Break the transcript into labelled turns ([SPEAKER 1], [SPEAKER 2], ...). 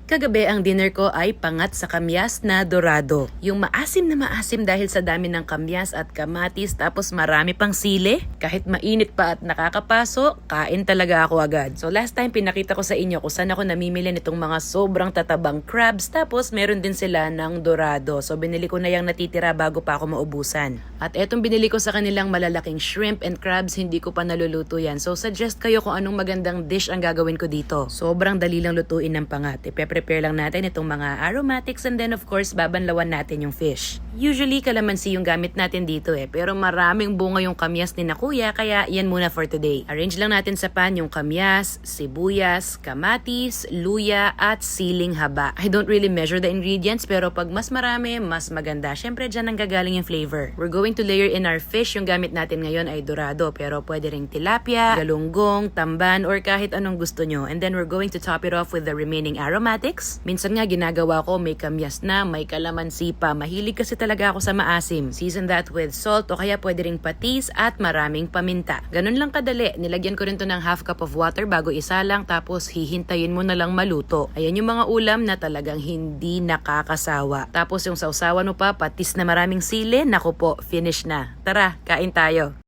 [SPEAKER 1] Kagabi ang dinner ko ay pangat sa kamyas na dorado. Yung maasim na maasim dahil sa dami ng kamyas at kamatis tapos marami pang sili. Kahit mainit pa at nakakapaso, kain talaga ako agad. So last time pinakita ko sa inyo kung saan ako namimili nitong mga sobrang tatabang crabs tapos meron din sila ng dorado. So binili ko na yung natitira bago pa ako maubusan. At etong binili ko sa kanilang malalaking shrimp and crabs, hindi ko pa naluluto yan. So suggest kayo kung anong magandang dish ang gagawin ko dito. Sobrang dali lang lutuin ng pangat. Prepare lang natin itong mga aromatics and then of course babanlawan natin yung fish. Usually kalamansi yung gamit natin dito pero maraming bunga yung kamyas ni na kuya kaya yan muna for today. Arrange lang natin sa pan yung kamyas, sibuyas, kamatis, luya at siling haba. I don't really measure the ingredients pero pag mas marami, mas maganda. Syempre dyan ang gagaling yung flavor. We're going to layer in our fish. Yung gamit natin ngayon ay dorado pero pwede ring tilapia, galunggong, tamban or kahit anong gusto nyo. And then we're going to top it off with the remaining aromatics. Minsan nga ginagawa ko may kamyas na, may kalamansi pa. Mahilig kasi talaga ako sa maasim. Season that with salt o kaya pwede ring patis at maraming paminta. Ganun lang kadali. Nilagyan ko rin to ng half cup of water bago isalang tapos hihintayin mo na lang maluto. Ayan yung mga ulam na talagang hindi nakakasawa. Tapos yung sausawan mo pa, patis na maraming sili, naku po, finish na. Tara, kain tayo.